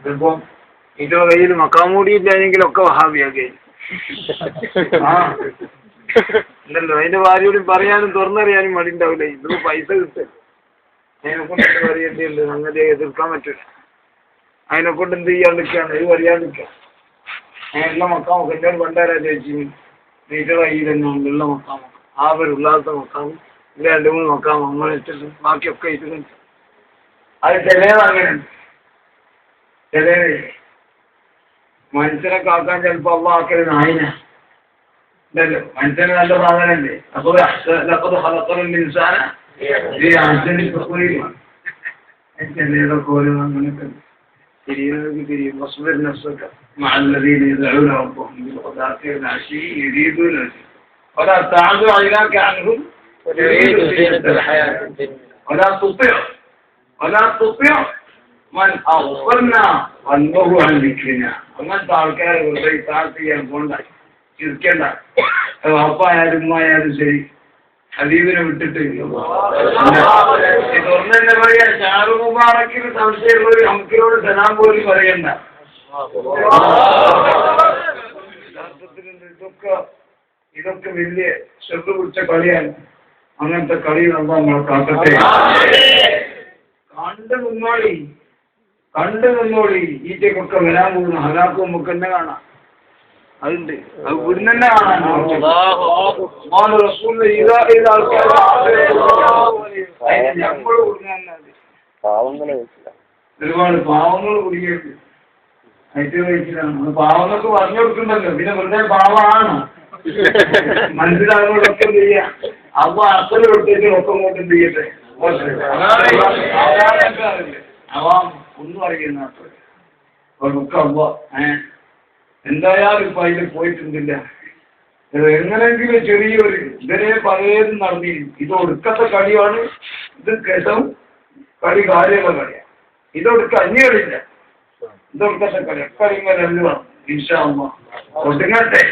ഇതിപ്പം ഇതിന്റെ കയ്യിൽ മക്കാമൂടി ഇല്ലായെങ്കിലൊക്കെ വഹാബിയാക്കി ആ ഇല്ലല്ലോ. അതിന്റെ ഭാര്യയോടും പറയാനും തുറന്നറിയാനും മടി ഉണ്ടാവില്ല. ഇതിപ്പോ പൈസ കിട്ടും. അതിനെക്കൊണ്ട് എന്ത് പറയേണ്ടിയുണ്ട്? അങ്ങനെ എതിർക്കാൻ പറ്റില്ല. അതിനെക്കൊണ്ട് എന്ത് ചെയ്യാണ്ടിരിക്കാണ്? ഇത് പറയാണ്ടിരിക്കാം. ഉള്ള മക്കാമൊക്കെ എന്നോട് പണ്ടാരാ ചോദിച്ചു, നീന്റെ കയ്യിൽ തന്നെ ഉള്ള മക്കാമൊക്കെ ആവരുള്ളാത്ത മക്കാമും ഇല്ല 2-3 മക്കാമോ അങ്ങനെ വെച്ചിട്ട് ബാക്കിയൊക്കെ ഇത് അത് ചിലത് അങ്ങനെയുണ്ട്. ചിലത് മനുഷ്യനെ കാക്കാൻ ചിലപ്പോ അള്ള ആക്കല് നായിന ഇല്ലല്ലോ. മനുഷ്യന് നല്ല സാധനല്ലേ. അപ്പൊ ഇൻസാന ചിലതൊക്കെ ഓരോ അങ്ങനെയൊക്കെ തിരിയുന്നതൊക്കെ തിരിയും. مع الذين يدعون ربهم بالغداة والعشي يريدون ولا تعد عيناك عنهم تريد زينة الحياة الدنيا ولا تطع من أغفلنا قلبه عن ذكرنا. അങ്ങനത്തെ ആൾക്കാർ വെറുതെ താഴ്ച ചെയ്യാൻ പോണ്ട, ചിരിക്കണ്ട. അപ്പായാലും ഉമ്മായാലും ശരി ഹബീബിനെ വിട്ടിട്ട് തുറന്നെ പറയാ. ഷാറു മുബാറക്കിന് സംശയമുള്ളൊരു അമുക്കിനോട് സലാം പോലും പറയണ്ട. ഇതൊക്കെ വലിയ ശ്രദ്ധ പിടിച്ച കളിയാണ്. അങ്ങനത്തെ കളി നമ്മൾ കാക്കട്ടെ. കണ്ടു നിന്നോളി. ഈറ്റക്കൊക്കെ വരാൻ പോകുന്ന ഹലാക്കും നമുക്ക് തന്നെ കാണാം. അതുണ്ട്. അത് വീടിന് തന്നെ കാണാൻ ഒരുപാട് പാവങ്ങൾ കുടിക്കേണ്ടി അതിട്ട് വഹിച്ചിട്ടാണ്. പാവങ്ങൾക്ക് പറഞ്ഞു കൊടുക്കണ്ടല്ലോ. പിന്നെ വെറുതെ പാവമാണ് മനസ്സിലാകുന്നതൊക്കെ ചെയ്യാം. അപ്പൊ അസല് കൊടുത്തേക്ക് ഒക്കെ ഇങ്ങോട്ടും ചെയ്യട്ടെ. അവാം ഒന്നും അറിയുന്ന ഒക്കെ അవ్వ എന്തായാലും ഇപ്പൊ അതിൽ പോയിട്ടുണ്ടില്ല. എങ്ങനെയെങ്കിലും ചെറിയൊരു ഇവരെ പലതും നടന്നിരുന്നു. ഇത് ഒടുക്കത്തെ കളിയാണ്. ഇത് കേസവും കളി കാര്യമുള്ള കളിയാണ്. ഇതൊടുക്ക അന്യകളില്ല. ഇതൊടുക്കത്തെ കളി ഒക്കെ ഇങ്ങനെ ഇൻഷാ അല്ലാഹ് ഒടുങ്ങട്ടെ.